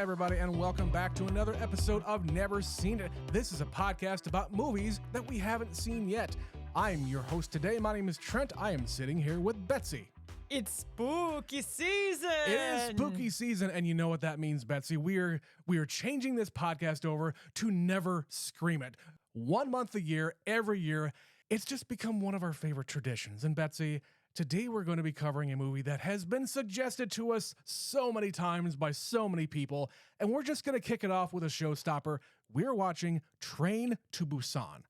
everybody, and welcome back to another episode of Never Seen It. This is a podcast about movies that we haven't seen yet. I'm your host today. My name is Trent. I am sitting here with Betsy. It's spooky season. It is spooky season, and you know what that means, Betsy. We are changing this podcast over to Never Scream It. 1 month a year, every year. It's just become one of our favorite traditions. And Betsy, today we're going to be covering a movie that has been suggested to us so many times by so many people, and we're just going to kick it off with a showstopper. We're watching Train to Busan.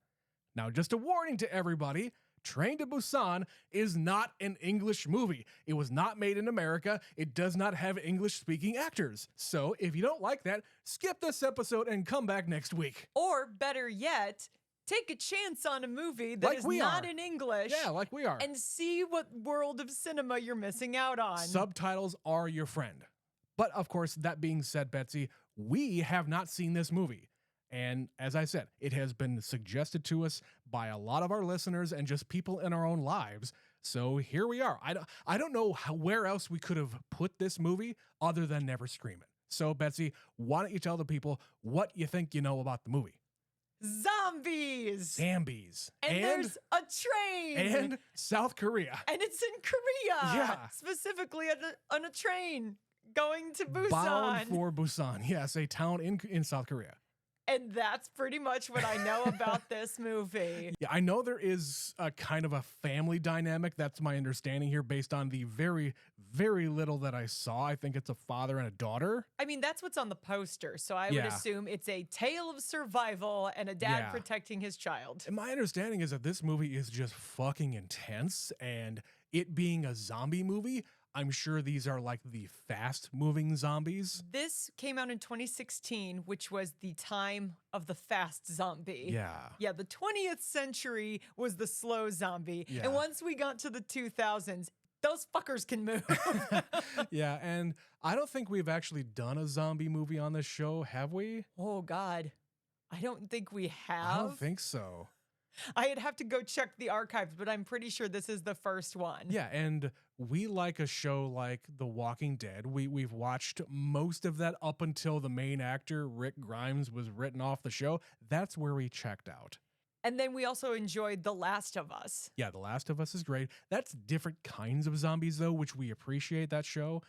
Now, just a warning to everybody, Train to Busan is not an English movie. It was not made in America. It does not have English-speaking actors. So if you don't like that, skip this episode and come back next week. Or better yet, take a chance on a movie that is not in English. Yeah, like we are. And see what world of cinema you're missing out on. Subtitles are your friend. But of course, that being said, Betsy, we have not seen this movie. And as I said, it has been suggested to us by a lot of our listeners and just people in our own lives. So here we are. I don't know where else we could have put this movie other than Never Scream It. So Betsy, why don't you tell the people what you think you know about the movie? Zombies. Zambies. And there's a train. And South Korea. And it's in Korea. Yeah. Specifically on a train going to Busan. Bound for Busan. Yes, a town in South Korea. And that's pretty much what I know about this movie. Yeah, I know there is a kind of a family dynamic. That's my understanding here based on the very, very little that I saw. I think it's a father and a daughter. I mean, that's what's on the poster. So I would assume it's a tale of survival and a dad protecting his child. And my understanding is that this movie is just fucking intense. And it being a zombie movie, I'm sure these are like the fast-moving zombies. This came out in 2016, which was the time of the fast zombie. Yeah. Yeah, the 20th century was the slow zombie. Yeah. And once we got to the 2000s, those fuckers can move. Yeah, and I don't think we've actually done a zombie movie on this show, have we? Oh, God. I don't think we have. I don't think so. I'd have to go check the archives, but I'm pretty sure this is the first one. Yeah, and we like a show like The Walking Dead. We've watched most of that up until the main actor, Rick Grimes, was written off the show. That's where we checked out. And then we also enjoyed The Last of Us. Yeah, The Last of Us is great. That's different kinds of zombies, though, which we appreciate that show.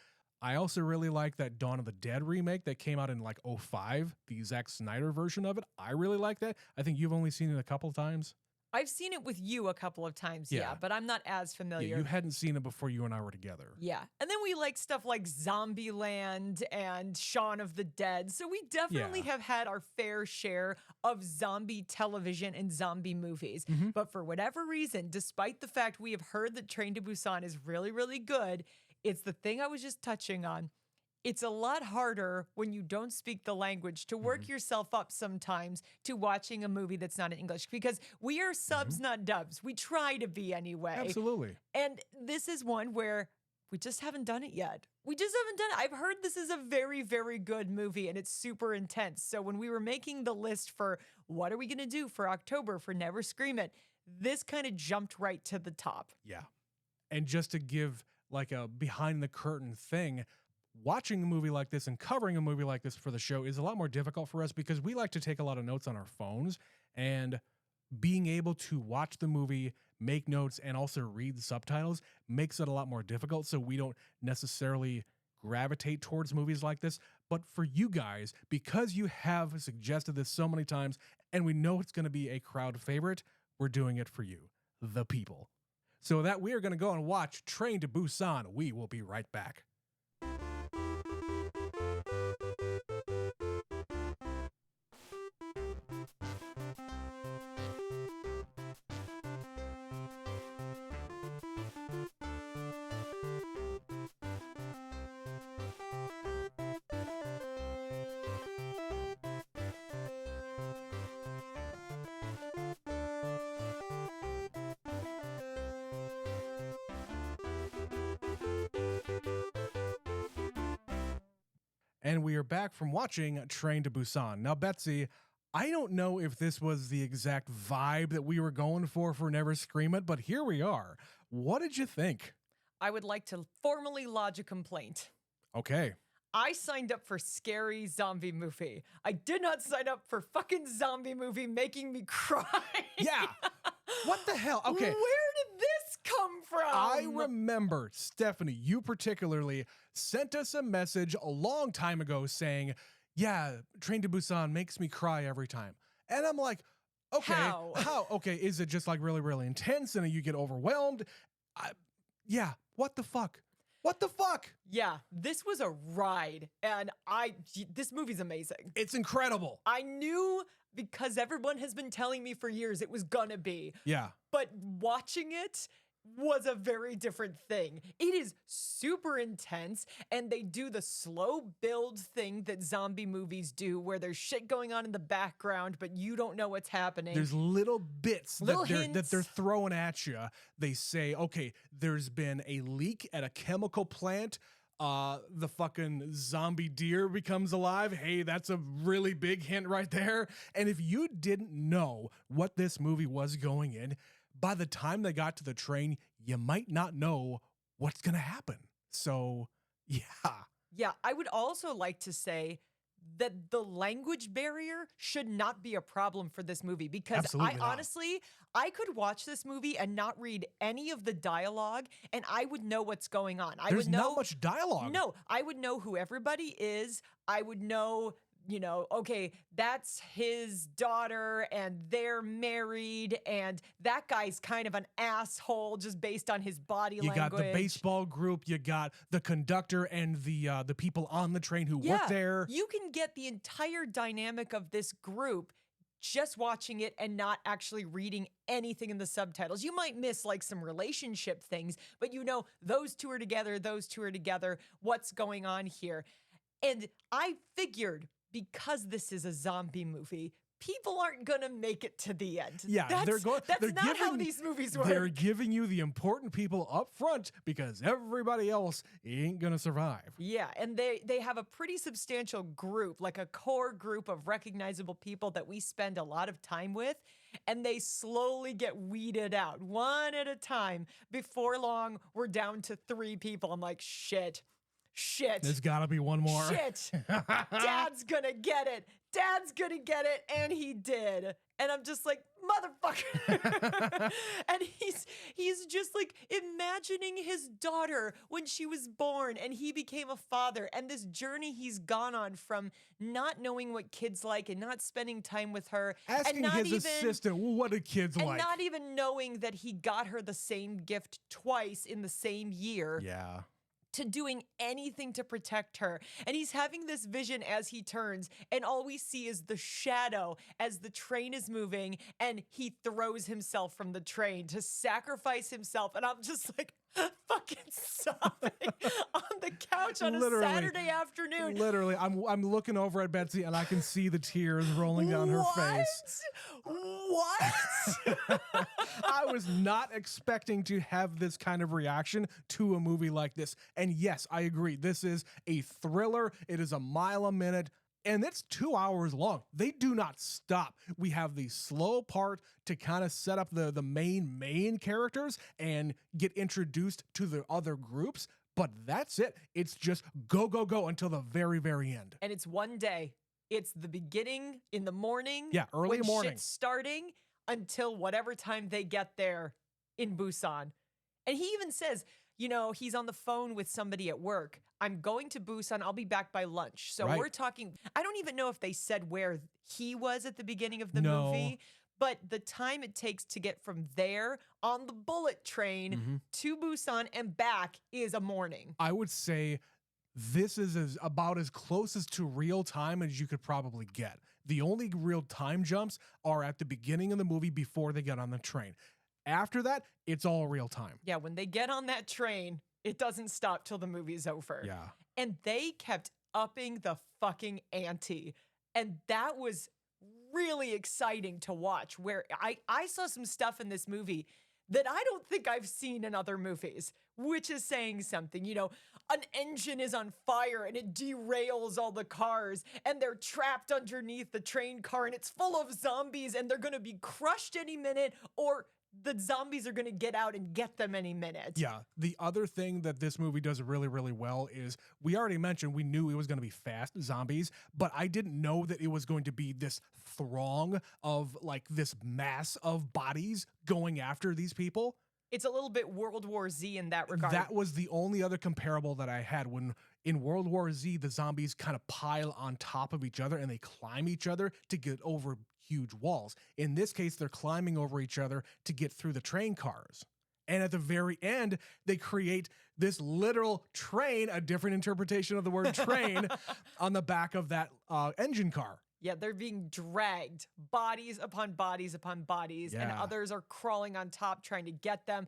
I also really like that Dawn of the Dead remake that came out in like 2005, the Zack Snyder version of it. I really like that. I think you've only seen it a couple of times. I've seen it with you a couple of times, yeah, but I'm not as familiar. Yeah, you hadn't seen it before you and I were together. Yeah. And then we like stuff like Zombieland and Shaun of the Dead. So we definitely have had our fair share of zombie television and zombie movies. Mm-hmm. But for whatever reason, despite the fact we have heard that Train to Busan is really, really good, it's the thing I was just touching on. It's a lot harder when you don't speak the language to work yourself up sometimes to watching a movie that's not in English, because we are subs, not dubs. We try to be anyway. Absolutely. And this is one where we just haven't done it yet. We just haven't done it. I've heard this is a very, very good movie and it's super intense. So when we were making the list for what are we going to do for October for Never Scream It, this kind of jumped right to the top. Yeah. And just to give like a behind the curtain thing, watching a movie like this and covering a movie like this for the show is a lot more difficult for us because we like to take a lot of notes on our phones, and being able to watch the movie, make notes, and also read the subtitles makes it a lot more difficult. So we don't necessarily gravitate towards movies like this. But for you guys, because you have suggested this so many times and we know it's going to be a crowd favorite, we're doing it for you, the people. So with that, we are going to go and watch Train to Busan. We will be right back. And we are back from watching Train to Busan. Now, Betsy, I don't know if this was the exact vibe that we were going for Never Scream It, but here we are. What did you think? I would like to formally lodge a complaint. Okay. I signed up for scary zombie movie. I did not sign up for fucking zombie movie making me cry. Yeah. What the hell? Okay. Where did this come from? I remember, Stephanie, you particularly sent us a message a long time ago saying, yeah, Train to Busan makes me cry every time. And I'm like, okay, how? Okay, is it just like really, really intense and you get overwhelmed? Yeah, what the fuck? What the fuck? Yeah, this was a ride, and this movie's amazing. It's incredible. I knew because everyone has been telling me for years it was gonna be. Yeah. But watching it was a very different thing. It is super intense, and they do the slow build thing that zombie movies do where there's shit going on in the background, but you don't know what's happening. There's little bits Little that they're throwing at you. They say, okay, there's been a leak at a chemical plant. The fucking zombie deer becomes alive. Hey, that's a really big hint right there. And if you didn't know what this movie was going in, by the time they got to the train, you might not know what's going to happen. So, yeah. Yeah, I would also like to say that the language barrier should not be a problem for this movie because Absolutely not. honestly, I could watch this movie and not read any of the dialogue and I would know what's going on. There's not much dialogue. No, I would know who everybody is. I would know, okay, that's his daughter and they're married and that guy's kind of an asshole just based on his body language. You got the baseball group, you got the conductor and the people on the train who work there. You can get the entire dynamic of this group just watching it and not actually reading anything in the subtitles. You might miss like some relationship things, but those two are together, what's going on here? And I figured because this is a zombie movie, people aren't gonna make it to the end. Yeah, that's not how these movies work. They're giving you the important people up front because everybody else ain't gonna survive. Yeah, and they have a pretty substantial group, like a core group of recognizable people that we spend a lot of time with, and they slowly get weeded out one at a time. Before long, we're down to 3 people. I'm like, shit. There's gotta be one more. Shit. Dad's gonna get it. And he did. And I'm just like, motherfucker. And he's just like imagining his daughter when she was born and he became a father and this journey he's gone on from not knowing what kids like and not spending time with her. Asking and his assistant, well, what do kids like? And not even knowing that he got her the same gift twice in the same year. Yeah. To doing anything to protect her. And he's having this vision as he turns, and all we see is the shadow as the train is moving, and he throws himself from the train to sacrifice himself. And I'm just like, fucking sobbing on the couch on a Saturday afternoon. Literally, I'm looking over at Betsy and I can see the tears rolling down her face. What? I was not expecting to have this kind of reaction to a movie like this. And yes, I agree. This is a thriller. It is a mile a minute. And it's 2 hours long. They do not stop. We have the slow part to kind of set up the main characters and get introduced to the other groups. But that's it. It's just go, go, go until the very, very end. And it's one day. It's the beginning in the morning. Yeah, early morning. Shit's starting until whatever time they get there in Busan. And he even says, he's on the phone with somebody at work. I'm going to Busan. I'll be back by lunch. So we're talking, I don't even know if they said where he was at the beginning of the movie, but the time it takes to get from there on the bullet train to Busan and back is a morning. I would say this is about as close as to real time as you could probably get. The only real time jumps are at the beginning of the movie before they get on the train. After that, it's all real time. Yeah, when they get on that train, it doesn't stop till the movie's over. Yeah. And they kept upping the fucking ante. And that was really exciting to watch, where I saw some stuff in this movie that I don't think I've seen in other movies, which is saying something. An engine is on fire and it derails all the cars and they're trapped underneath the train car and it's full of zombies and they're going to be crushed any minute or the zombies are going to get out and get them any minute. Yeah. The other thing that this movie does really, really well is we already mentioned we knew it was going to be fast zombies, but I didn't know that it was going to be this throng of like this mass of bodies going after these people. It's a little bit World War Z in that regard. That was the only other comparable that I had. When in World War Z, the zombies kind of pile on top of each other and they climb each other to get over huge walls. In this case, they're climbing over each other to get through the train cars. And at the very end, they create this literal train, a different interpretation of the word train, on the back of that engine car. Yeah, they're being dragged, bodies upon bodies upon bodies, and Yeah. others are crawling on top trying to get them.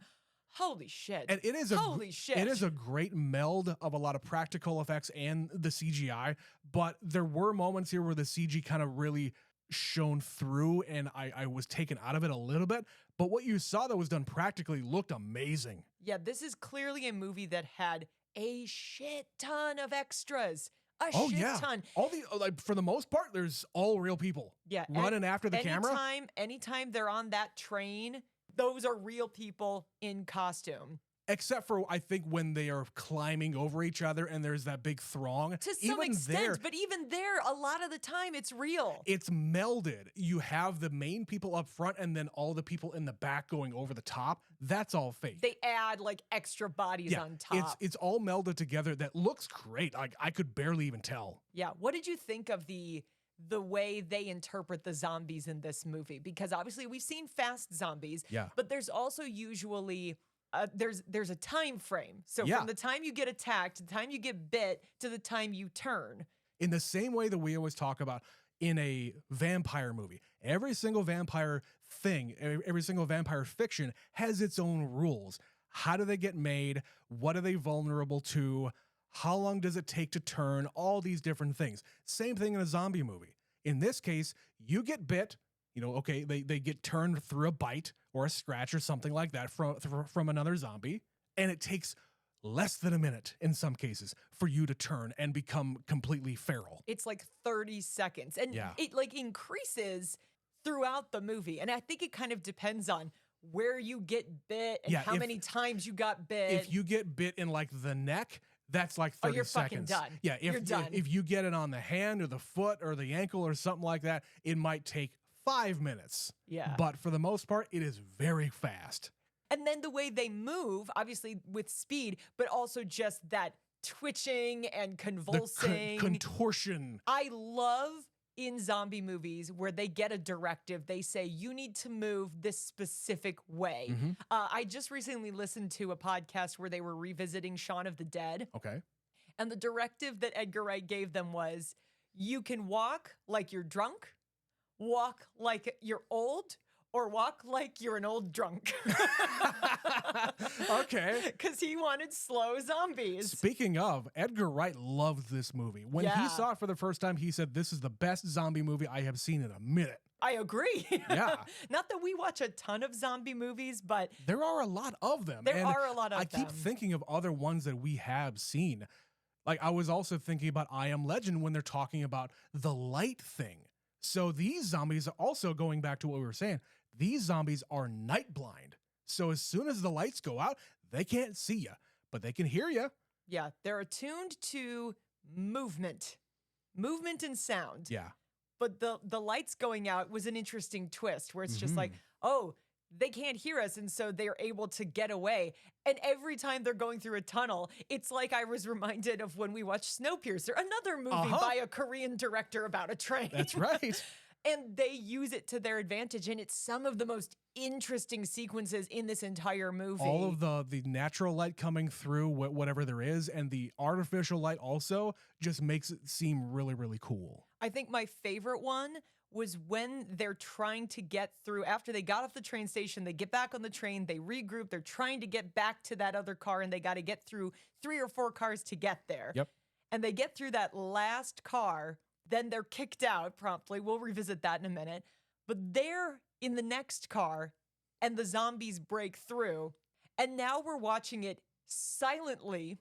Holy shit. And it is it is a great meld of a lot of practical effects and the CGI, but there were moments here where the CG kind of really shone through and I was taken out of it a little bit, but what you saw that was done practically looked amazing. Yeah, this is clearly a movie that had a shit ton of extras. A shit ton. All the like for the most part, there's all real people. Yeah, running after the camera. Anytime they're on that train, those are real people in costume. Except for I think when they are climbing over each other and there's that big throng. To some extent, but even there, a lot of the time it's real. It's melded. You have the main people up front and then all the people in the back going over the top. That's all fake. They add like extra bodies on top. It's all melded together. That looks great. Like I could barely even tell. Yeah. What did you think of the way they interpret the zombies in this movie? Because obviously we've seen fast zombies, but there's also usually there's a time frame. So from the time you get attacked to the time you get bit to the time you turn. In the same way that we always talk about in a vampire movie, every single vampire thing, every single vampire fiction has its own rules. How do they get made? What are they vulnerable to? How long does it take to turn? All these different things. Same thing in a zombie movie. In this case, you get bit, okay, they get turned through a bite or a scratch or something like that from another zombie, and it takes less than a minute in some cases for you to turn and become completely feral. It's like 30 seconds. And it like increases throughout the movie. And I think it kind of depends on where you get bit and how many times you got bit. If you get bit in like the neck, that's like 30 you're seconds. Fucking done. Yeah, you're done. If you get it on the hand or the foot or the ankle or something like that, it might take 5 minutes. Yeah. But for the most part, it is very fast. And then the way they move, obviously with speed, but also just that twitching and convulsing. The contortion. I love in zombie movies where they get a directive. They say, you need to move this specific way. Mm-hmm. I just recently listened to a podcast where they were revisiting Shaun of the Dead. Okay. And the directive that Edgar Wright gave them was, you can walk like you're drunk, walk like you're old, or walk like you're an old drunk. Okay. Because he wanted slow zombies. Speaking of, Edgar Wright loved this movie. When he saw it for the first time, he said, this is the best zombie movie I have seen in a minute. I agree. Yeah. Not that we watch a ton of zombie movies, but there are a lot of them. There are a lot of them. I keep thinking of other ones that we have seen. Like I was also thinking about I Am Legend when they're talking about the light thing. So these zombies are also going back to what we were saying. These zombies are night blind. So as soon as the lights go out, they can't see you, but they can hear you. Yeah, they're attuned to movement and sound. Yeah. But the lights going out was an interesting twist where it's just like, oh, they can't hear us, and so they're able to get away. And every time they're going through a tunnel, it's like I was reminded of when we watched Snowpiercer, another movie by a Korean director about a train. That's right. And they use it to their advantage, and it's some of the most interesting sequences in this entire movie. All of the natural light coming through, whatever there is, and the artificial light also just makes it seem really, really cool. I think my favorite one was when they're trying to get through, after they got off the train station, they get back on the train, they regroup, they're trying to get back to that other car, and they got to get through 3 or 4 cars to get there. Yep. And they get through that last car, then they're kicked out promptly. We'll revisit that in a minute. But they're in the next car, and the zombies break through. And now we're watching it silently,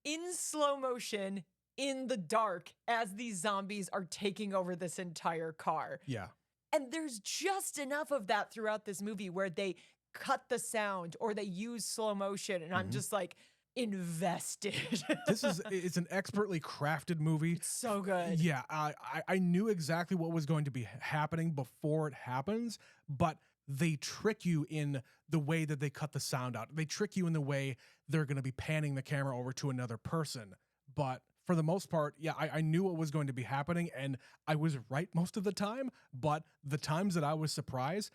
in slow motion, in the dark, as these zombies are taking over this entire car. Yeah. And there's just enough of that throughout this movie where they cut the sound or they use slow motion, and I'm just like invested. It's an expertly crafted movie. It's so good. Yeah, I knew exactly what was going to be happening before it happens, but they trick you in the way that they cut the sound out. They trick you in the way they're going to be panning the camera over to another person. But for the most part, yeah, I knew what was going to be happening, and I was right most of the time, but the times that I was surprised,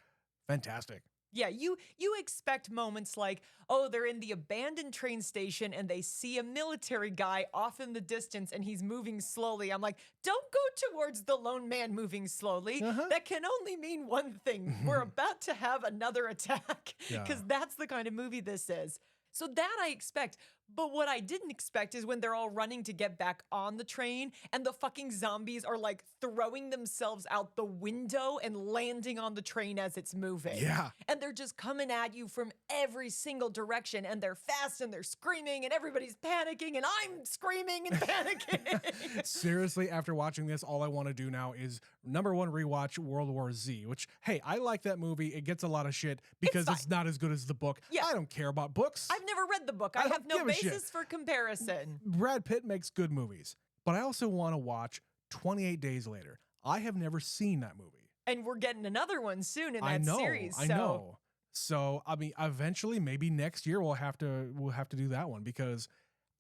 fantastic. Yeah, you expect moments like, oh, they're in the abandoned train station and they see a military guy off in the distance and he's moving slowly. I'm like, don't go towards the lone man moving slowly. That can only mean one thing. We're about to have another attack, because that's the kind of movie this is. So that I expect. But what I didn't expect is when they're all running to get back on the train and the fucking zombies are like throwing themselves out the window and landing on the train as it's moving. Yeah. And they're just coming at you from every single direction, and they're fast and they're screaming and everybody's panicking and I'm screaming and panicking. Seriously, after watching this, all I want to do now is number one, rewatch World War Z, which, hey, I like that movie. It gets a lot of shit because it's not as good as the book. Yeah. I don't care about books. I've never read the book. I have no basis for comparison. Brad Pitt makes good movies, but I also want to watch 28 Days Later. I have never seen that movie. And we're getting another one soon in that series. I know. So, I mean, eventually, maybe next year we'll have to do that one, because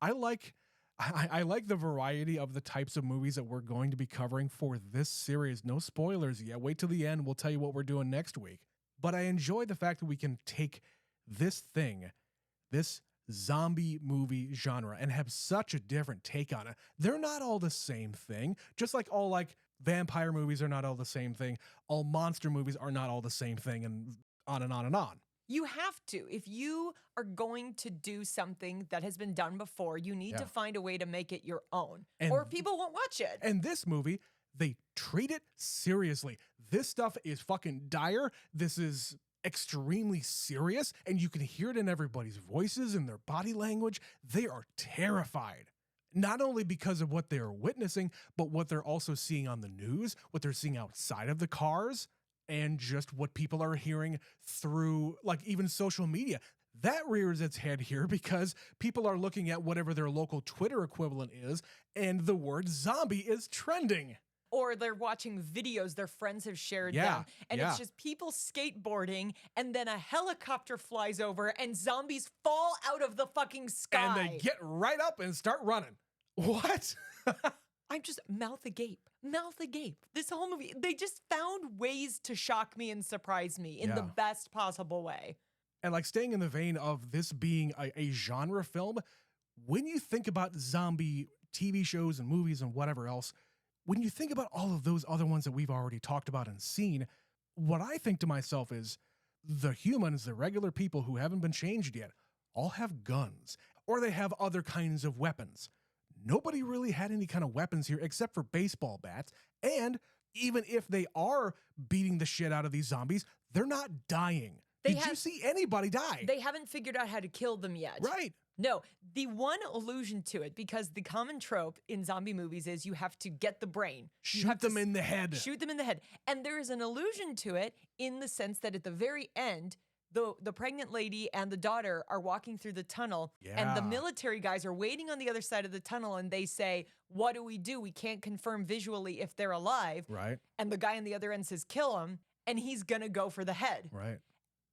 I like the variety of the types of movies that we're going to be covering for this series. No spoilers yet. Wait till the end. We'll tell you what we're doing next week. But I enjoy the fact that we can take this zombie movie genre and have such a different take on it. They're not all the same thing. Just like all like vampire movies are not all the same thing. All monster movies are not all the same thing, and on and on and on. You have to. If you are going to do something that has been done before, you need to find a way to make it your own, or people won't watch it. And this movie, they treat it seriously. This stuff is fucking dire. This is extremely serious, and you can hear it in everybody's voices and their body language. They are terrified, not only because of what they're witnessing, but what they're also seeing on the news, what they're seeing outside of the cars, and just what people are hearing through, like, even social media. That rears its head here because people are looking at whatever their local Twitter equivalent is, and the word zombie is trending. Or they're watching videos their friends have shared them. And it's just people skateboarding, and then a helicopter flies over and zombies fall out of the fucking sky. And they get right up and start running. What? I'm just mouth agape. Mouth agape. This whole movie, they just found ways to shock me and surprise me in the best possible way. And like, staying in the vein of this being a genre film, when you think about zombie TV shows and movies and whatever else, when you think about all of those other ones that we've already talked about and seen, what I think to myself is the humans, the regular people who haven't been changed yet, all have guns, or they have other kinds of weapons. Nobody really had any kind of weapons here except for baseball bats. And even if they are beating the shit out of these zombies, they're not dying. Did you see anybody die? They haven't figured out how to kill them yet. Right. No, the one allusion to it, because the common trope in zombie movies is you have to get the brain. Shoot them in the head. Shoot them in the head. And there is an allusion to it in the sense that at the very end, the pregnant lady and the daughter are walking through the tunnel, and the military guys are waiting on the other side of the tunnel, and they say, what do? We can't confirm visually if they're alive. Right. And the guy on the other end says, kill him, and he's gonna go for the head. Right.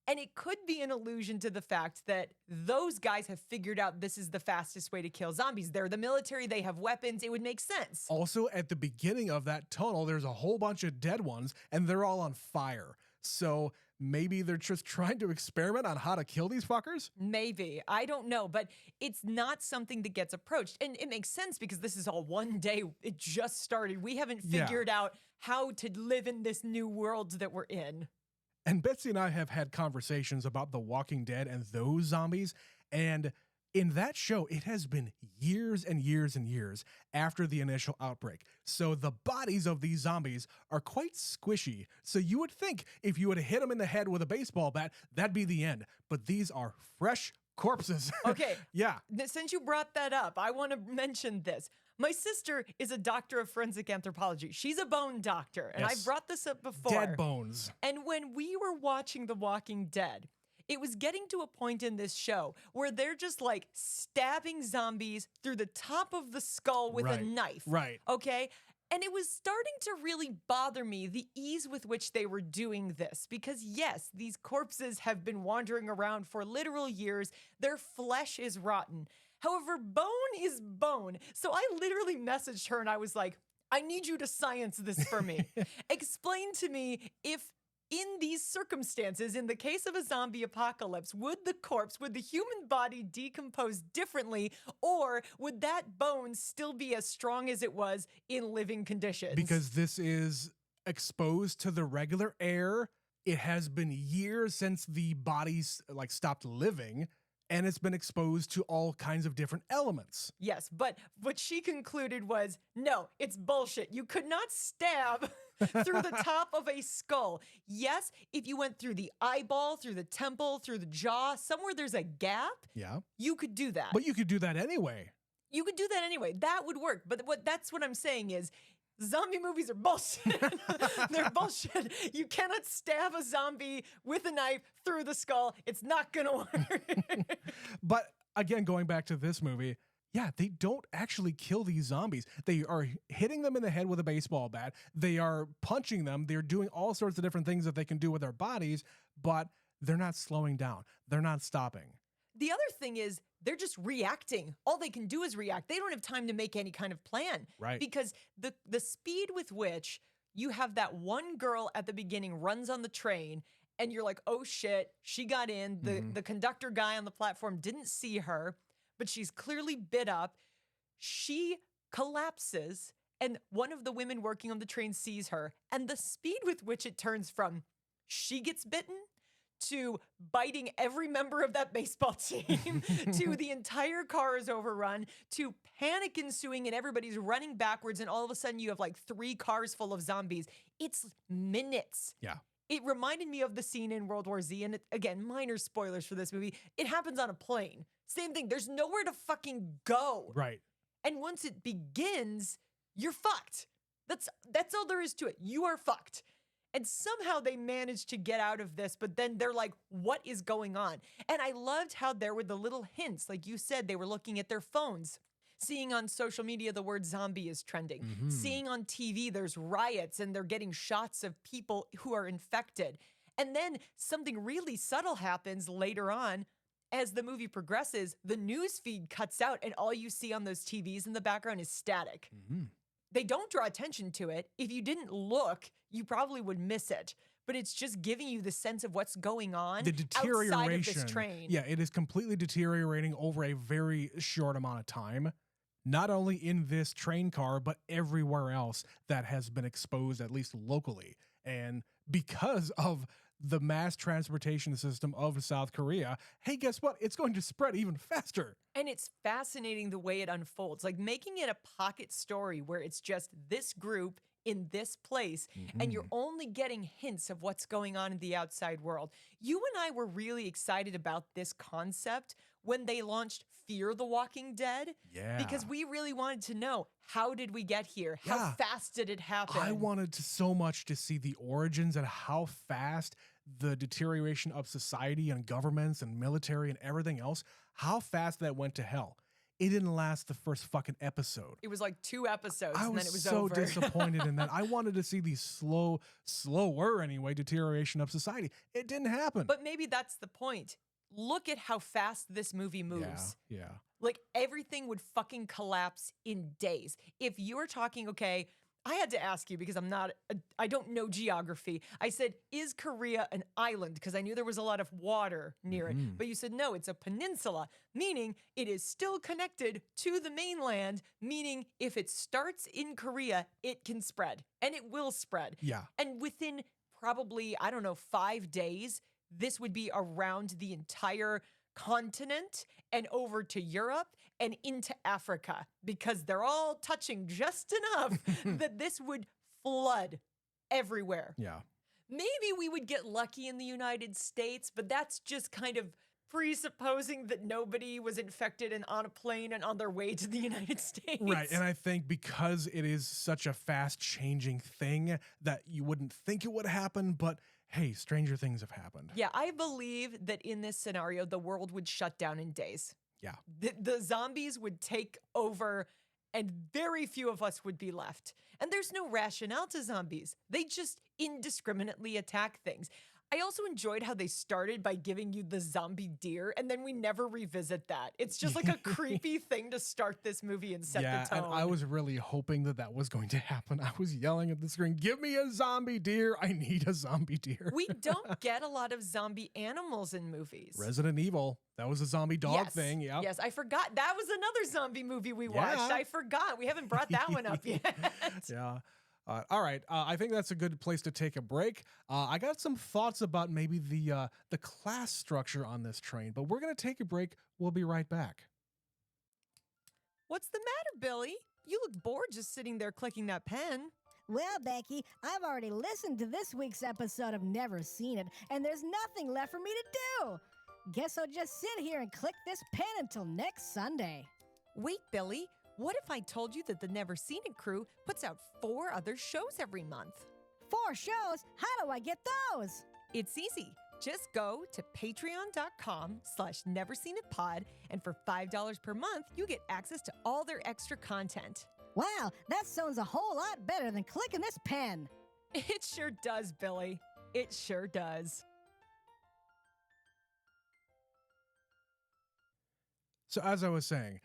And it could be an allusion to the fact that those guys have figured out this is the fastest way to kill zombies. They're the military, they have weapons, it would make sense. Also, at the beginning of that tunnel, there's a whole bunch of dead ones, and they're all on fire. So maybe they're just trying to experiment on how to kill these fuckers? Maybe. I don't know, but it's not something that gets approached. And it makes sense because this is all one day. It just started. We haven't figured out how to live in this new world that we're in. And Betsy and I have had conversations about The Walking Dead and those zombies, and in that show, it has been years and years and years after the initial outbreak. So the bodies of these zombies are quite squishy. So you would think if you would hit them in the head with a baseball bat, that'd be the end. But these are fresh corpses. Okay. Yeah. Since you brought that up, I want to mention this. My sister is a doctor of forensic anthropology. She's a bone doctor, and I've brought this up before. Dead bones. And when we were watching The Walking Dead, It was getting to a point in this show where they're just like stabbing zombies through the top of the skull with a knife. Right. Okay. And it was starting to really bother me, the ease with which they were doing this. Because, yes, these corpses have been wandering around for literal years. Their flesh is rotten. However, bone is bone. So I literally messaged her and I was like, I need you to science this for me. Explain to me if in these circumstances, in the case of a zombie apocalypse, would the human body decompose differently, or would that bone still be as strong as it was in living conditions? Because this is exposed to the regular air. It has been years since the body's stopped living, and it's been exposed to all kinds of different elements. Yes, but what she concluded was, no, it's bullshit. You could not stab through the top of a skull. Yes, if you went through the eyeball, through the temple, through the jaw, somewhere there's a gap, you could do that. But you could do that anyway. You could do that anyway. That would work. But that's what I'm saying is, zombie movies are bullshit. They're bullshit. You cannot stab a zombie with a knife through the skull. It's not going to work. But again, going back to this movie, yeah, they don't actually kill these zombies. They are hitting them in the head with a baseball bat. They are punching them. They're doing all sorts of different things that they can do with their bodies, but they're not slowing down. They're not stopping. The other thing is they're just reacting. All they can do is react. They don't have time to make any kind of plan. Right. Because the speed with which you have that one girl at the beginning runs on the train and you're like, oh shit, she got in. The conductor guy on the platform didn't see her, but she's clearly bit up. She collapses and one of the women working on the train sees her. And the speed with which it turns from she gets bitten to biting every member of that baseball team, to the entire car is overrun, to panic ensuing and everybody's running backwards and all of a sudden you have like 3 cars full of zombies. It's minutes. Yeah. It reminded me of the scene in World War Z, and again, minor spoilers for this movie. It happens on a plane. Same thing. There's nowhere to fucking go. Right. And once it begins, you're fucked. That's all there is to it. You are fucked. And somehow they managed to get out of this, but then they're like, what is going on? And I loved how there were the little hints. Like you said, they were looking at their phones. Seeing on social media, the word zombie is trending. Seeing on TV, there's riots and they're getting shots of people who are infected. And then something really subtle happens later on. As the movie progresses, the news feed cuts out and all you see on those TVs in the background is static. They don't draw attention to it. If you didn't look, you probably would miss it. But it's just giving you the sense of what's going on the deterioration outside of this train. Yeah, it is completely deteriorating over a very short amount of time. Not only in this train car, but everywhere else that has been exposed, at least locally. And because of the mass transportation system of South Korea, hey, guess what? It's going to spread even faster. And it's fascinating the way it unfolds, like making it a pocket story where it's just this group in this place, and you're only getting hints of what's going on in the outside world. You and I were really excited about this concept when they launched Fear the Walking Dead. Yeah. Because we really wanted to know, how did we get here? How Yeah. fast did it happen? I wanted so much to see the origins and how fast the deterioration of society and governments and military and everything else, how fast that went to hell. It didn't last the first fucking episode. It was like 2 episodes I and was then it was so over. disappointed in that. I wanted to see the slower anyway, deterioration of society. It didn't happen. But maybe that's the point. Look at how fast this movie moves. Yeah. Like everything would fucking collapse in days. If you were talking, okay, I had to ask you because I don't know geography. I said, is Korea an island? Because I knew there was a lot of water near it. But you said, no, it's a peninsula, meaning it is still connected to the mainland, meaning if it starts in Korea, it can spread and it will spread. Yeah. And within probably, 5 days, this would be around the entire continent and over to Europe and into Africa because they're all touching just enough that this would flood everywhere. Yeah. Maybe we would get lucky in the United States, but that's just kind of presupposing that nobody was infected and on a plane and on their way to the United States. Right. And I think because it is such a fast changing thing that you wouldn't think it would happen, but hey, stranger things have happened. Yeah, I believe that in this scenario, the world would shut down in days. Yeah. The zombies would take over and very few of us would be left. And there's no rationale to zombies. They just indiscriminately attack things. I also enjoyed how they started by giving you the zombie deer, and then we never revisit that. It's just like a creepy thing to start this movie and set the tone. And I was really hoping that was going to happen. I was yelling at the screen, give me a zombie deer. I need a zombie deer. We don't get a lot of zombie animals in movies. Resident Evil, that was a zombie dog thing. Yeah. Yes, I forgot. That was another zombie movie we watched. I forgot. We haven't brought that one up yet. Yeah. All right, I think that's a good place to take a break. I got some thoughts about maybe the class structure on this train, but we're going to take a break. We'll be right back. What's the matter, Billy? You look bored just sitting there clicking that pen. Well, Becky, I've already listened to this week's episode of Never Seen It, and there's nothing left for me to do. Guess I'll just sit here and click this pen until next Sunday. Wait, Billy. What if I told you that the Never Seen It crew puts out 4 other shows every month? 4 shows? How do I get those? It's easy. Just go to patreon.com/neverseenitpod, and for $5 per month, you get access to all their extra content. Wow, that sounds a whole lot better than clicking this pen. It sure does, Billy. It sure does. So as I was saying,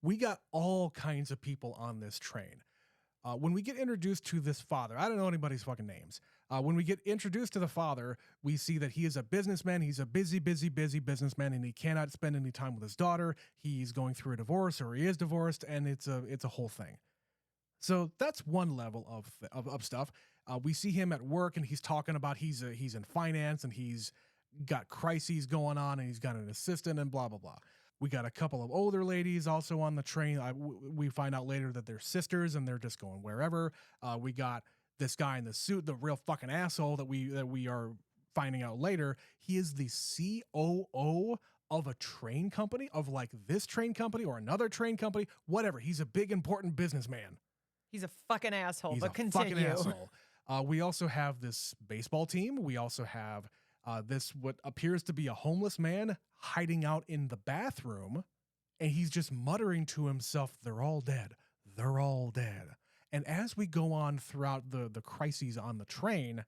we got all kinds of people on this train. When we get introduced to this father, I don't know anybody's fucking names. When we get introduced to the father, we see that he is a businessman. He's a busy businessman, and he cannot spend any time with his daughter. He's going through a divorce, or he is divorced, and it's a whole thing. So that's one level of stuff. We see him at work, and he's talking about he's in finance, and he's got crises going on, and he's got an assistant, and blah blah blah. We got a couple of older ladies also on the train. We find out later that they're sisters and they're just going wherever. We got this guy in the suit, the real fucking asshole that we are finding out later. He is the COO of a train company, of like this train company or another train company, whatever. He's a big, important businessman. He's a fucking asshole, He's but a continue. fucking asshole. We also have this baseball team. We also have this what appears to be a homeless man hiding out in the bathroom, and he's just muttering to himself, they're all dead. They're all dead. And as we go on throughout the crises on the train,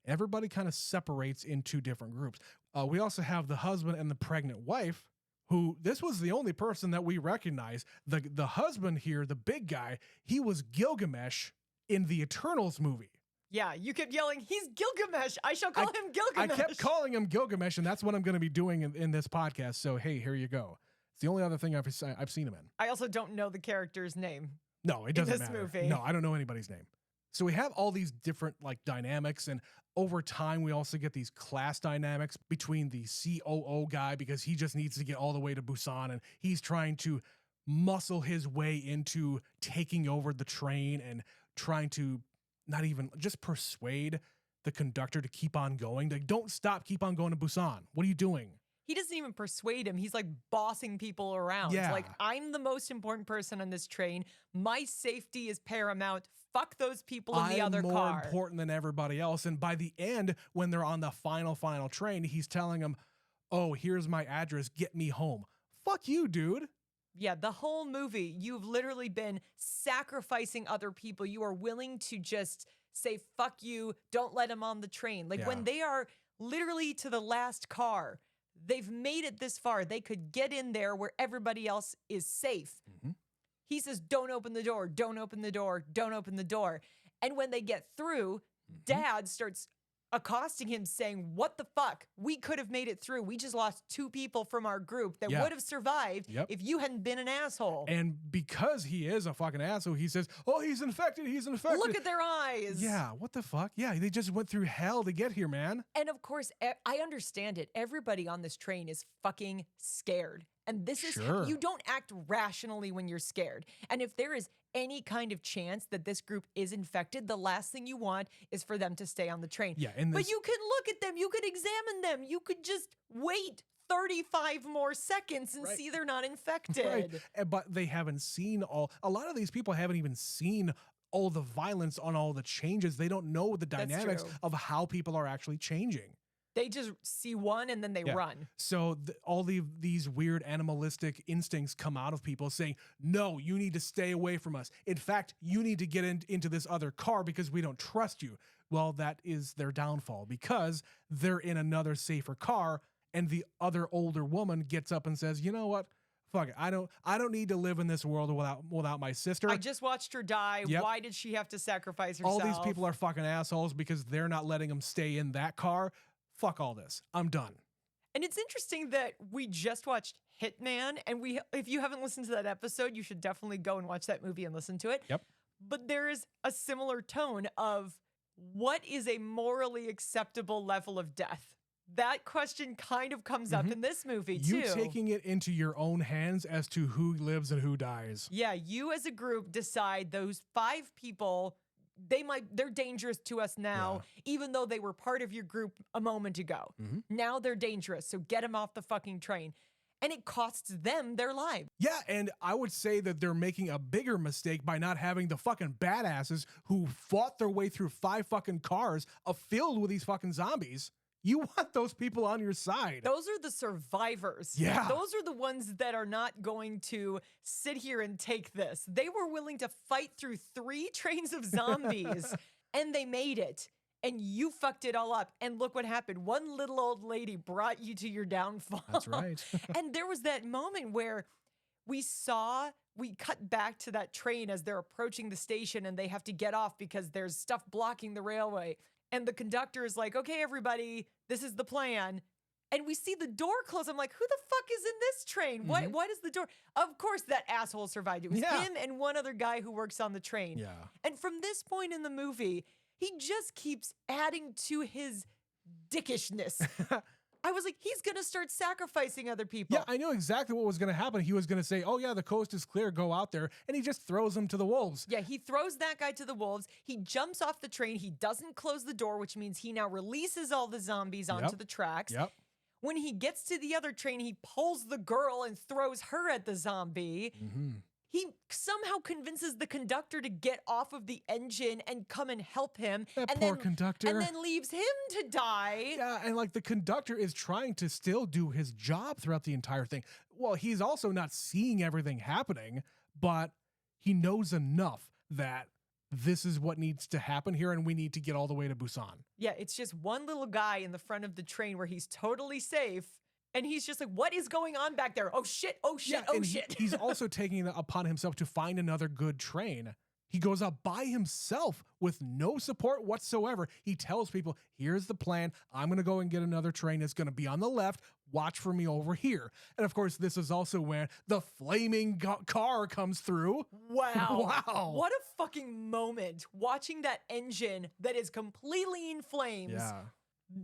everybody kind of separates into different groups. We also have the husband and the pregnant wife, who this was the only person that we recognize. The husband here, the big guy, he was Gilgamesh in the Eternals movie. Yeah, you kept yelling, he's Gilgamesh. I shall call him Gilgamesh. I kept calling him Gilgamesh, and that's what I'm going to be doing in this podcast. So, hey, here you go. It's the only other thing I've seen him in. I also don't know the character's name. No, it doesn't this matter. movie. No, I don't know anybody's name. So we have all these different like dynamics, and over time we also get these class dynamics between the COO guy, because he just needs to get all the way to Busan, and he's trying to muscle his way into taking over the train and trying to not even just persuade the conductor to keep on going. Like, don't stop, keep on going to Busan. What are you doing? He doesn't even persuade him. He's like bossing people around. Yeah. Like, I'm the most important person on this train. My safety is paramount. Fuck those people in the other car. I'm more important than everybody else. And by the end, when they're on the final train, he's telling them, oh, here's my address. Get me home. Fuck you, dude. Yeah, the whole movie, you've literally been sacrificing other people. You are willing to just say, fuck you, don't let him on the train. Like, when they are literally to the last car, they've made it this far. They could get in there where everybody else is safe. Mm-hmm. He says, don't open the door, don't open the door, don't open the door. And when they get through, Dad starts accosting him saying, what the fuck? We could have made it through. We just lost 2 people from our group that would have survived if you hadn't been an asshole. And because he is a fucking asshole, he says, oh, he's infected. He's infected. Look at their eyes. Yeah, what the fuck? Yeah, they just went through hell to get here, man. And of course, I understand it. Everybody on this train is fucking scared. And this is, you don't act rationally when you're scared. And if there is any kind of chance that this group is infected, the last thing you want is for them to stay on the train. Yeah, but you could look at them, you could examine them, you could just wait 35 more seconds and see they're not infected. Right. But they haven't seen a lot of these people haven't even seen all the violence, on all the changes. They don't know the That's dynamics true. of how people are actually changing. They just see one and then they Yeah. run. So these weird animalistic instincts come out of people saying, no, you need to stay away from us. In fact, you need to get into this other car because we don't trust you. Well, that is their downfall because they're in another safer car, and the other older woman gets up and says, you know what? Fuck it. I don't need to live in this world without my sister. I just watched her die. Yep. Why did she have to sacrifice herself? All these people are fucking assholes because they're not letting them stay in that car. Fuck all this. I'm done. And it's interesting that we just watched Hitman, and if you haven't listened to that episode, you should definitely go and watch that movie and listen to it. Yep. But there is a similar tone of what is a morally acceptable level of death? That question kind of comes up in this movie, too. You taking it into your own hands as to who lives and who dies. Yeah, you as a group decide those 5 people, they're dangerous to us now, even though they were part of your group a moment ago. Now they're dangerous, so get them off the fucking train. And it costs them their lives. Yeah, and I would say that they're making a bigger mistake by not having the fucking badasses who fought their way through 5 fucking cars filled with these fucking zombies. You want those people on your side. Those are the survivors. Yeah. Those are the ones that are not going to sit here and take this. They were willing to fight through 3 trains of zombies, and they made it. And you fucked it all up. And look what happened. One little old lady brought you to your downfall. That's right. And there was that moment where we cut back to that train as they're approaching the station and they have to get off because there's stuff blocking the railway. And the conductor is like, okay, everybody, this is the plan. And we see the door close. I'm like, who the fuck is in this train? Why does the door? Of course, that asshole survived. It was him and one other guy who works on the train. Yeah. And from this point in the movie, he just keeps adding to his dickishness. I was like, he's going to start sacrificing other people. Yeah, I knew exactly what was going to happen. He was going to say, oh, yeah, the coast is clear. Go out there. And he just throws them to the wolves. Yeah, he throws that guy to the wolves. He jumps off the train. He doesn't close the door, which means he now releases all the zombies onto the tracks. Yep. When he gets to the other train, he pulls the girl and throws her at the zombie. He somehow convinces the conductor to get off of the engine and come and help him. That and poor then, conductor. And then leaves him to die. Yeah, and like the conductor is trying to still do his job throughout the entire thing. Well, he's also not seeing everything happening, but he knows enough that this is what needs to happen here and we need to get all the way to Busan. Yeah, it's just one little guy in the front of the train where he's totally safe. And he's just like, what is going on back there? Oh, shit. Oh, shit. Yeah, oh, and shit. He's also taking it upon himself to find another good train. He goes out by himself with no support whatsoever. He tells people, here's the plan. I'm going to go and get another train. It's going to be on the left. Watch for me over here. And of course, this is also when the flaming car comes through. Wow. Wow. What a fucking moment. Watching that engine that is completely in flames. Yeah.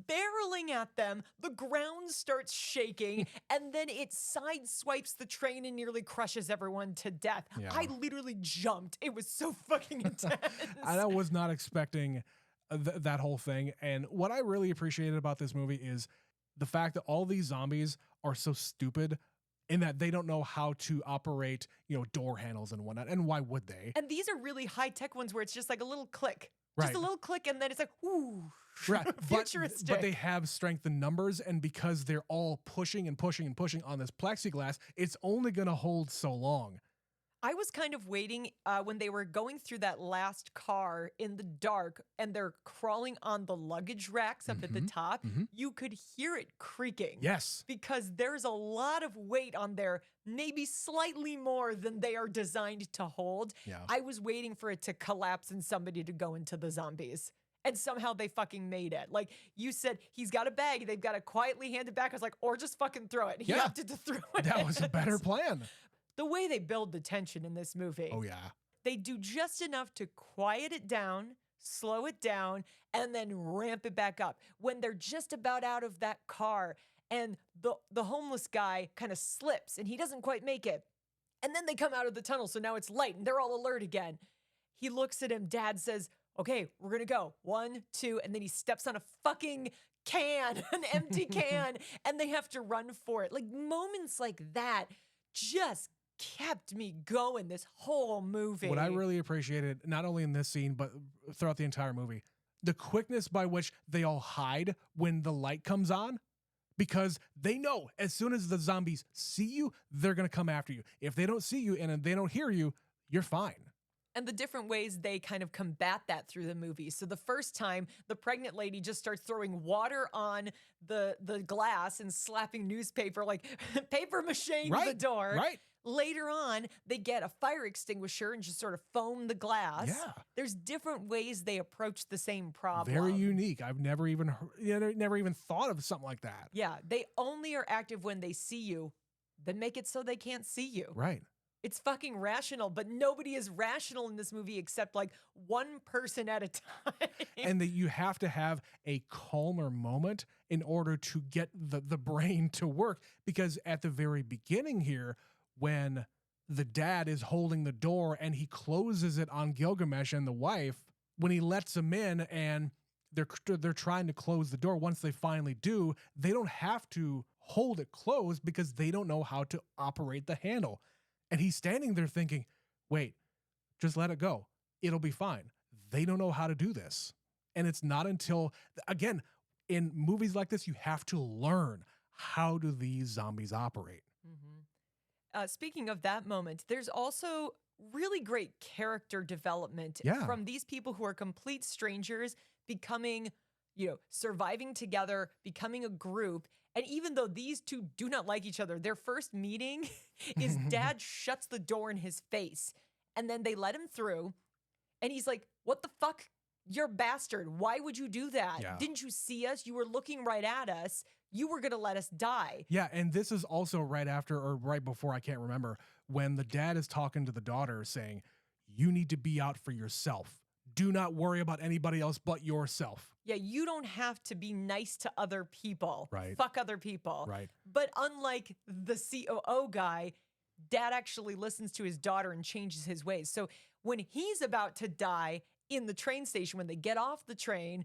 Barreling at them, the ground starts shaking, and then it sideswipes the train and nearly crushes everyone to death. Yeah. I literally jumped. It was so fucking intense. I was not expecting that whole thing. And what I really appreciated about this movie is the fact that all these zombies are so stupid in that they don't know how to operate, door handles and whatnot. And why would they? And these are really high-tech ones where it's just like a little click. Right. Just a little click, and then it's like, ooh, Right. futuristic. But they have strength in numbers, and because they're all pushing and pushing and pushing on this plexiglass, it's only going to hold so long. I was kind of waiting when they were going through that last car in the dark and they're crawling on the luggage racks up at the top. You could hear it creaking. Yes. Because there's a lot of weight on there, maybe slightly more than they are designed to hold. Yeah. I was waiting for it to collapse and somebody to go into the zombies. And somehow they fucking made it. Like you said, he's got a bag. They've got to quietly hand it back. I was like, or just fucking throw it. He opted to throw it. That was a better plan. The way they build the tension in this movie. Oh, yeah. They do just enough to quiet it down, slow it down, and then ramp it back up. When they're just about out of that car and the homeless guy kind of slips and he doesn't quite make it. And then they come out of the tunnel, so now it's light and they're all alert again. He looks at him, Dad says, okay, we're gonna go. 1, 2, and then he steps on a fucking can, an empty can, and they have to run for it. Like moments like that just kept me going this whole movie. What I really appreciated, not only in this scene, but throughout the entire movie, the quickness by which they all hide when the light comes on, because they know as soon as the zombies see you, they're going to come after you. If they don't see you and they don't hear you, you're fine. And the different ways they kind of combat that through the movie. So the first time, the pregnant lady just starts throwing water on the glass and slapping newspaper, like paper mache the door. Right. Later on, they get a fire extinguisher and just sort of foam the glass. Yeah. There's different ways they approach the same problem. Very unique. I've never even never even thought of something like that. Yeah, they only are active when they see you, then make it so they can't see you. Right. It's fucking rational, but nobody is rational in this movie except like one person at a time. And that you have to have a calmer moment in order to get the brain to work. Because at the very beginning here, when the dad is holding the door and he closes it on Gilgamesh and the wife, when he lets them in and they're trying to close the door, once they finally do, they don't have to hold it closed because they don't know how to operate the handle. And he's standing there thinking, wait, just let it go. It'll be fine. They don't know how to do this. And it's not until, again, in movies like this, you have to learn how do these zombies operate. Mm-hmm. Speaking of that moment, there's also really great character development from these people who are complete strangers becoming, surviving together, becoming a group. And even though these two do not like each other, their first meeting is dad shuts the door in his face and then they let him through. And he's like, what the fuck? You're a bastard. Why would you do that? Yeah. Didn't you see us? You were looking right at us. You were going to let us die. Yeah, and this is also right after or right before, I can't remember, when the dad is talking to the daughter saying, you need to be out for yourself. Do not worry about anybody else but yourself. Yeah, you don't have to be nice to other people. Right. Fuck other people. Right. But unlike the COO guy, dad actually listens to his daughter and changes his ways. So when he's about to die in the train station, when they get off the train,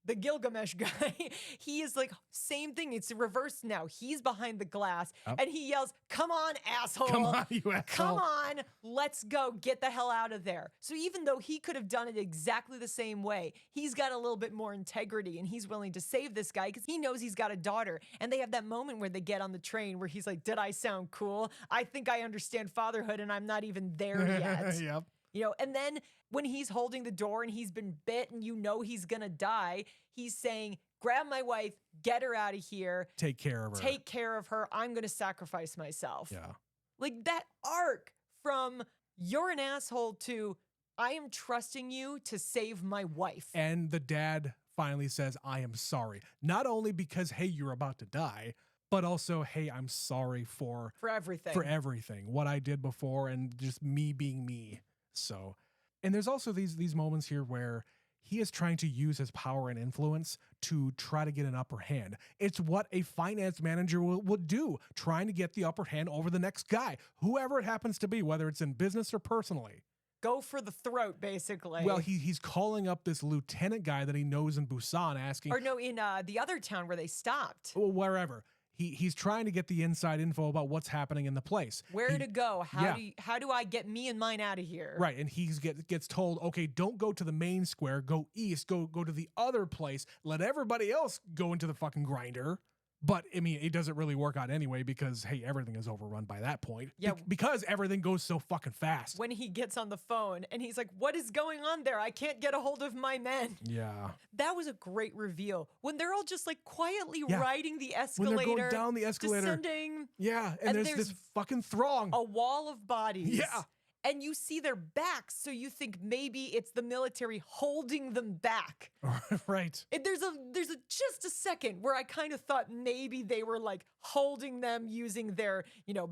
the Gilgamesh guy, he is like, same thing. It's reversed now. He's behind the glass and he yells, come on, asshole. Come on, you asshole. Come on, let's go. Get the hell out of there. So even though he could have done it exactly the same way, he's got a little bit more integrity and he's willing to save this guy because he knows he's got a daughter. And they have that moment where they get on the train where he's like, did I sound cool? I think I understand fatherhood and I'm not even there yet. Yep. And then when he's holding the door and he's been bit and he's going to die, he's saying, grab my wife, get her out of here. Take care of her. Take care of her. I'm going to sacrifice myself. Yeah. Like that arc from you're an asshole to I am trusting you to save my wife. And the dad finally says, I am sorry. Not only because, hey, you're about to die, but also, hey, I'm sorry for everything. For everything. What I did before and just me being me. So, and there's also these moments here where he is trying to use his power and influence to try to get an upper hand. It's what a finance manager would do, trying to get the upper hand over the next guy, whoever it happens to be, whether it's in business or personally. Go for the throat, basically. Well, he's calling up this lieutenant guy that he knows in Busan asking... Or no, in the other town where they stopped. Wherever. He's trying to get the inside info about what's happening in the place. Where to go? How do I get me and mine out of here? Right, and he gets told, okay, don't go to the main square, go east, go to the other place, let everybody else go into the fucking grinder. But, I mean, it doesn't really work out anyway because, hey, everything is overrun by that point. Yeah. Because everything goes so fucking fast. When he gets on the phone and he's like, what is going on there? I can't get a hold of my men. Yeah. That was a great reveal. When they're all just like quietly riding the escalator. When they're going down the escalator. Descending. Yeah, and there's this fucking throng. A wall of bodies. Yeah. And you see their backs, so you think maybe it's the military holding them back. Right. There's just a second where I kind of thought maybe they were like holding them using their,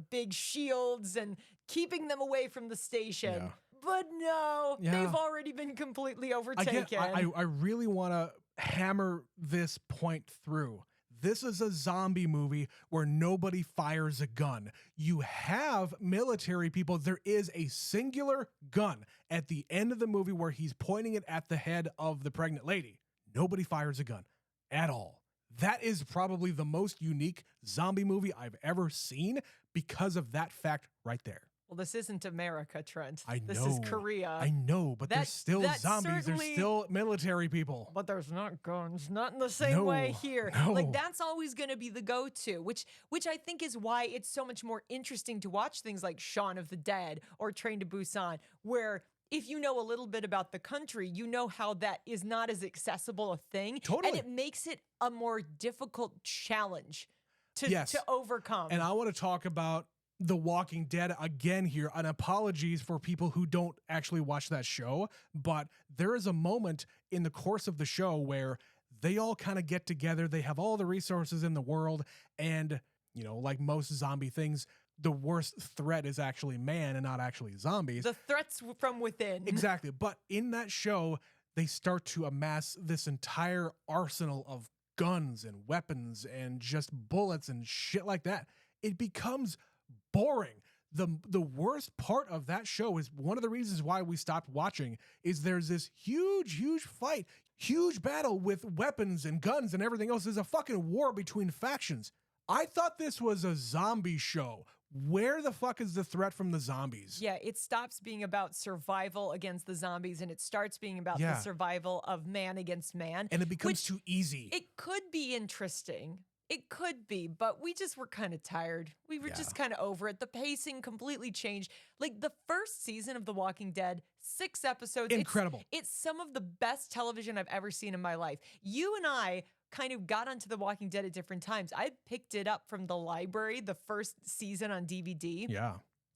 big shields and keeping them away from the station. Yeah. But no, they've already been completely overtaken. Again, I really want to hammer this point through. This is a zombie movie where nobody fires a gun. You have military people. There is a singular gun at the end of the movie where he's pointing it at the head of the pregnant lady. Nobody fires a gun at all. That is probably the most unique zombie movie I've ever seen because of that fact right there. Well, this isn't America, Trent. I know. This is Korea. I know, but there's still that zombies. There's certainly- still military people. But there's not guns, not in the same way here. No. Like that's always going to be the go-to, which I think is why it's so much more interesting to watch things like Shaun of the Dead or Train to Busan, where if you know a little bit about the country, you know how that is not as accessible a thing. Totally. And it makes it a more difficult challenge to Yes. overcome. And I want to talk about The Walking Dead again here, and apologies for people who don't actually watch that show, but there is a moment in the course of the show where they all kind of get together, they have all the resources in the world, and, you know, like most zombie things, the worst threat is actually man and not actually zombies. the threats from within. Exactly. But in that show, they start to amass this entire arsenal of guns and weapons and just bullets and shit like that. It becomes boring. The worst part of that show is one of the reasons why we stopped watching is there's this huge fight, huge battle with weapons and guns and everything else. There's a fucking war between factions. I thought this was a zombie show. Where the fuck is the threat from the zombies? Yeah, it stops being about survival against the zombies and it starts being about Yeah. the survival of man against man. And it becomes which too easy. It could be interesting. It could be, but we just were kind of tired. We were just kind of over it. The pacing completely changed. Like the first season of The Walking Dead, 6 episodes. Incredible. It's some of the best television I've ever seen in my life. You and I kind of got onto The Walking Dead at different times. I picked it up from the library, the first season on DVD. Yeah.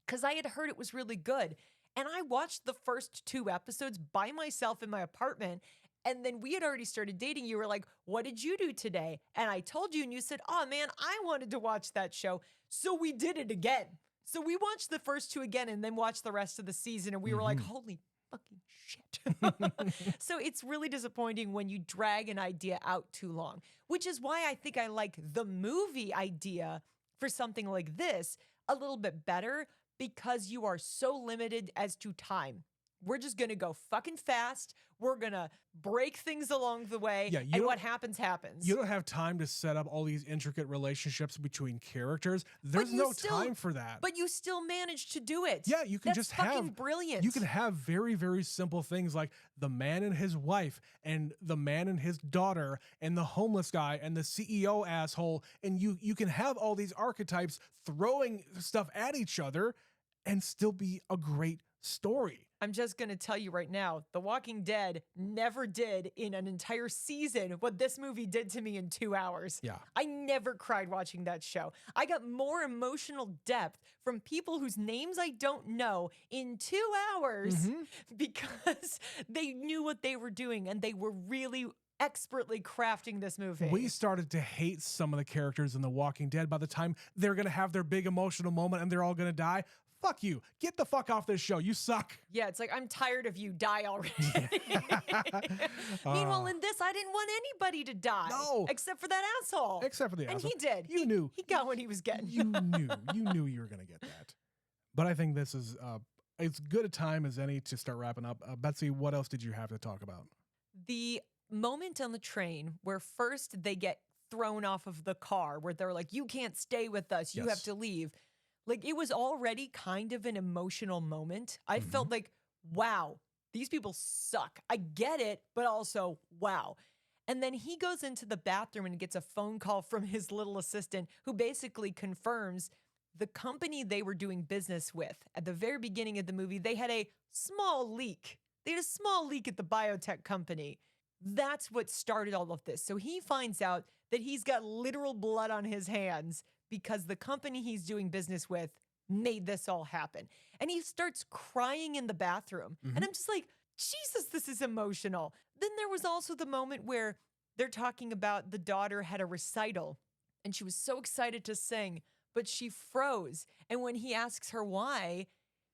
Because I had heard it was really good. And I watched the first 2 episodes by myself in my apartment. And then we had already started dating. You were like, what did you do today? And I told you, and you said, oh man, I wanted to watch that show. So we did it again. So we watched the first 2 again and then watched the rest of the season. And we were like, holy fucking shit. So it's really disappointing when you drag an idea out too long, which is why I think I like the movie idea for something like this a little bit better because you are so limited as to time. We're just going to go fucking fast. We're going to break things along the way. Yeah, you and don't- what happens, happens. You don't have time to set up all these intricate relationships between characters. There's you no still- time for that. But you still managed to do it. Yeah, you can That's just fucking have brilliant. You can have very, very simple things like the man and his wife and the man and his daughter and the homeless guy and the CEO asshole. And you can have all these archetypes throwing stuff at each other and still be a great story. I'm just going to tell you right now, The Walking Dead never did in an entire season what this movie did to me in 2 hours. Yeah. I never cried watching that show. I got more emotional depth from people whose names I don't know in 2 hours because they knew what they were doing and they were really expertly crafting this movie. We started to hate some of the characters in The Walking Dead by the time they're going to have their big emotional moment and they're all going to die. Fuck you. Get the fuck off this show. You suck. Yeah, it's like, I'm tired of you. Die already. Meanwhile, in this, I didn't want anybody to die. No. Except for that asshole. Except for the And asshole. he did. You knew. He got what he was getting. You knew you were going to get that. But I think this is as good a time as any to start wrapping up. Betsy, what else did you have to talk about? The moment on the train where first they get thrown off of the car, where they're like, you can't stay with us. You have Yes. to leave. Like, it was already kind of an emotional moment. I felt like, wow, these people suck. I get it, but also, wow. And then he goes into the bathroom and gets a phone call from his little assistant who basically confirms the company they were doing business with. At the very beginning of the movie, they had a small leak. They had a small leak at the biotech company. That's what started all of this. So he finds out that he's got literal blood on his hands because the company he's doing business with made this all happen. And he starts crying in the bathroom. And I'm just like, Jesus, this is emotional. Then there was also the moment where they're talking about the daughter had a recital and she was so excited to sing, but she froze. And when he asks her why,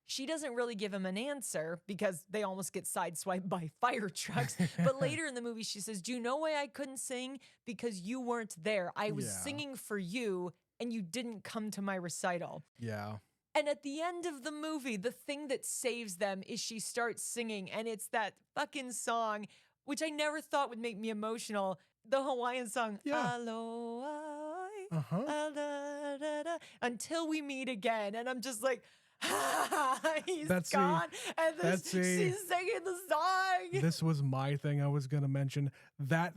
she doesn't really give him an answer because they almost get sideswiped by fire trucks. But later in the movie, she says, do you know why I couldn't sing? Because you weren't there. I was Yeah. singing for you and you didn't come to my recital. Yeah. And at the end of the movie, the thing that saves them is she starts singing, and it's that fucking song, which I never thought would make me emotional. The Hawaiian song, Yeah. Aloha, Uh-huh. da, da, da, until we meet again. And I'm just like, He's Betsy, gone, and Betsy. she's singing the song. This was my thing I was going to mention. That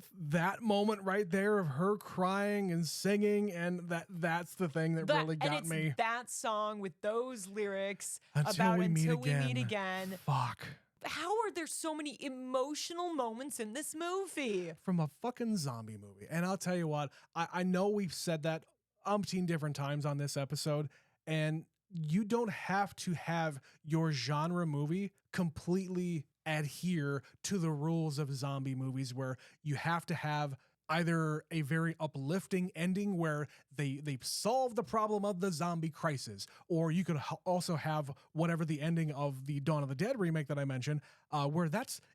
moment right there of her crying and singing, and that's the thing that really got and it's me. that song with those lyrics Until we meet again. Fuck. How are there so many emotional moments in this movie? From a fucking zombie movie. And I'll tell you what, I know we've said that umpteen different times on this episode, and you don't have to have your genre movie completely adhere to the rules of zombie movies where you have to have either a very uplifting ending where they solve the problem of the zombie crisis, or you could also have whatever the ending of the Dawn of the Dead remake that I mentioned, where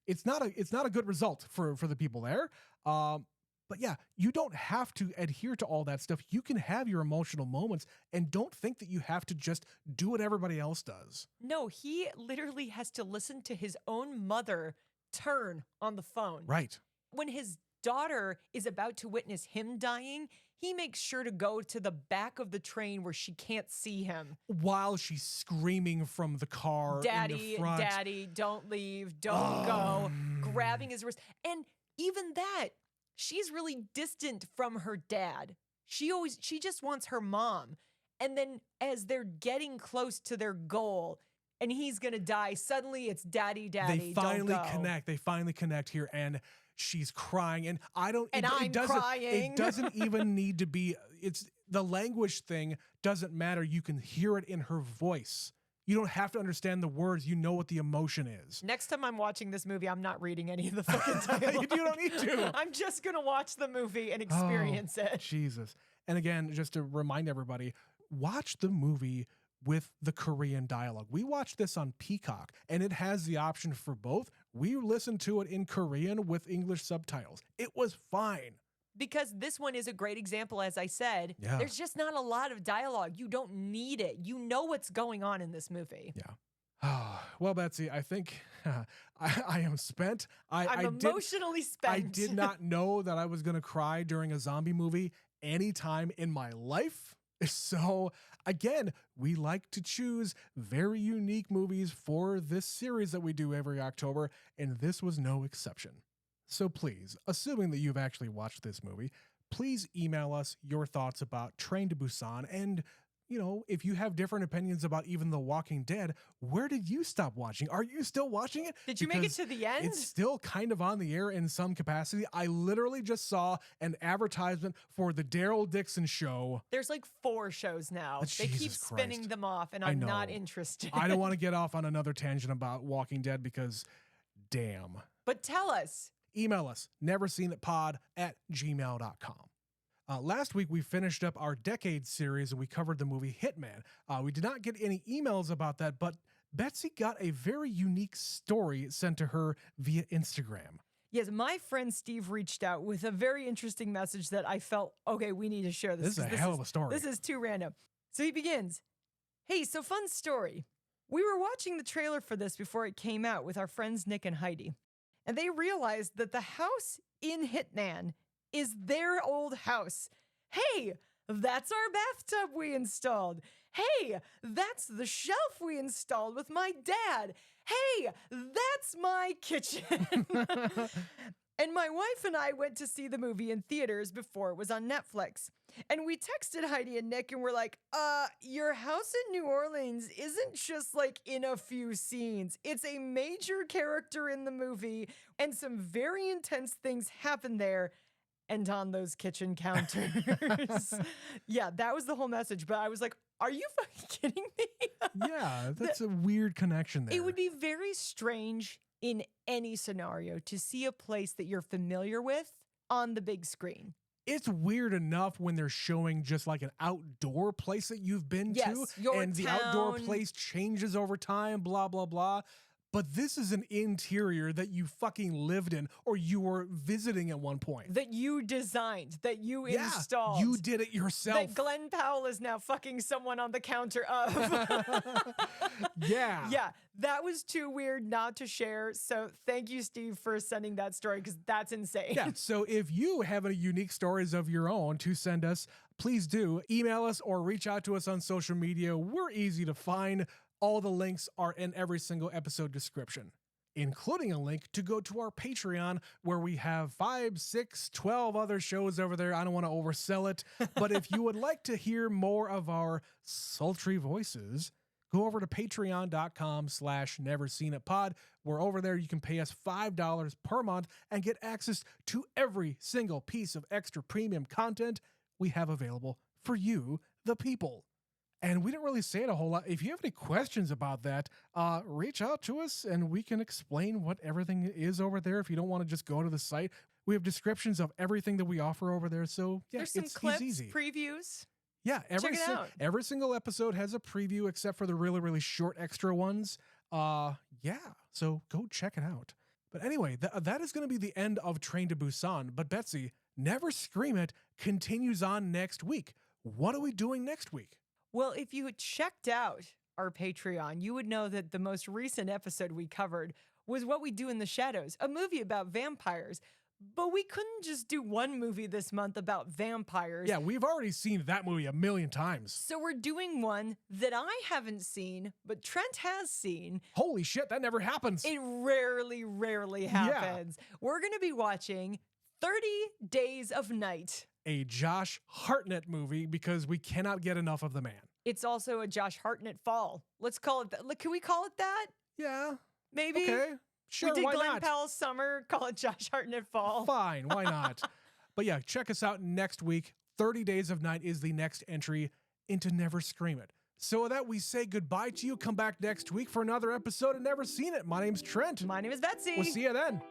it's not a good result for the people there. But yeah, you don't have to adhere to all that stuff. You can have your emotional moments, and don't think that you have to just do what everybody else does. No, he literally has to listen to his own mother turn on the phone. Right. When his daughter is about to witness him dying, he makes sure to go to the back of the train where she can't see him. While she's screaming from the car in the front. Daddy, don't leave, don't go, grabbing his wrist. And even that, she's really distant from her dad. She just wants her mom. And then as they're getting close to their goal and he's going to die, suddenly it's daddy, They finally don't go. connect. They finally connect here, and she's crying, and I'm crying. It doesn't even need to be. It's the language thing doesn't matter. You can hear it in her voice. You don't have to understand the words. You know what the emotion is. Next time I'm watching this movie, I'm not reading any of the fucking dialogue. You don't need to. I'm just going to watch the movie and experience it. Jesus. And again, just to remind everybody, watch the movie with the Korean dialogue. We watched this on Peacock, and it has the option for both. We listened to it in Korean with English subtitles. It was fine. Because this one is a great example, as I said. Yeah. There's just not a lot of dialogue. You don't need it. You know what's going on in this movie. Yeah. Well, Betsy, I think I am spent. I'm emotionally spent. I did not know that I was going to cry during a zombie movie anytime in my life. So, again, we like to choose very unique movies for this series that we do every October, and this was no exception. So please, assuming that you've actually watched this movie, please email us your thoughts about Train to Busan, and if you have different opinions about even The Walking Dead, where did you stop watching? Are you still watching it? Did you make it to the end? It's still kind of on the air in some capacity. I literally just saw an advertisement for the Daryl Dixon show. There's like 4 shows now. They keep Jesus spinning Christ. them off, and I I'm not know. interested. I don't want to get off on another tangent about Walking Dead because, damn. But tell us. Email us, neverseenitpod@gmail.com. Last week, we finished up our Decade series and we covered the movie Hitman. We did not get any emails about that, but Betsy got a very unique story sent to her via Instagram. Yes, my friend Steve reached out with a very interesting message that I felt, okay, we need to share this. This is a hell of a story. This is too random. So he begins, hey, so fun story. We were watching the trailer for this before it came out with our friends Nick and Heidi, and they realized that the house in Hitman is their old house. Hey, that's our bathtub we installed. Hey, that's the shelf we installed with my dad. Hey, that's my kitchen. And my wife and I went to see the movie in theaters before it was on Netflix. And we texted Heidi and Nick and we're like, your house in New Orleans isn't just like in a few scenes. It's a major character in the movie, and some very intense things happen there and on those kitchen counters. Yeah, that was the whole message. But I was like, are you fucking kidding me? Yeah, that's a weird connection there. It would be very strange in any scenario to see a place that you're familiar with on the big screen. It's weird enough when they're showing just like an outdoor place that you've been to, your and the town. outdoor place changes over time, blah, blah, blah. But this is an interior that you fucking lived in or you were visiting at one point. That you designed, that you installed. You did it yourself. That Glenn Powell is now fucking someone on the counter of. Yeah. Yeah, that was too weird not to share. So thank you, Steve, for sending that story, because that's insane. Yeah. So if you have any unique stories of your own to send us, please do email us or reach out to us on social media. We're easy to find. All the links are in every single episode description, including a link to go to our Patreon, where we have 5, 6, 12 other shows over there. I don't want to oversell it, but if you would like to hear more of our sultry voices, go over to patreon.com/neverseenitpod. We're over there. You can pay us $5 per month and get access to every single piece of extra premium content we have available for you, the people. And we didn't really say it a whole lot. If you have any questions about that, reach out to us and we can explain what everything is over there. If you don't want to just go to the site, we have descriptions of everything that we offer over there. So yeah, There's some it's clips, easy. previews. Yeah, Check it out. every single episode has a preview except for the really, really short extra ones. Yeah, so go check it out. But anyway, that is going to be the end of Train to Busan. But Betsy, Never Scream It continues on next week. What are we doing next week? Well, if you had checked out our Patreon, you would know that the most recent episode we covered was What We Do in the Shadows, a movie about vampires. But we couldn't just do one movie this month about vampires. Yeah, we've already seen that movie a million times. So we're doing one that I haven't seen, but Trent has seen. Holy shit, that never happens. It rarely happens. We're going to be watching 30 Days of Night. A Josh Hartnett movie because we cannot get enough of the man. It's also a Josh Hartnett fall. Let's call it that. Can we call it that? Yeah. Maybe? Okay. Sure, we did why Glenn not? Powell's summer, call it Josh Hartnett fall. Fine, why not? But yeah, check us out next week. 30 Days of Night is the next entry into Never Scream It. So with that, we say goodbye to you. Come back next week for another episode of Never Seen It. My name's Trent. My name is Betsy. We'll see you then.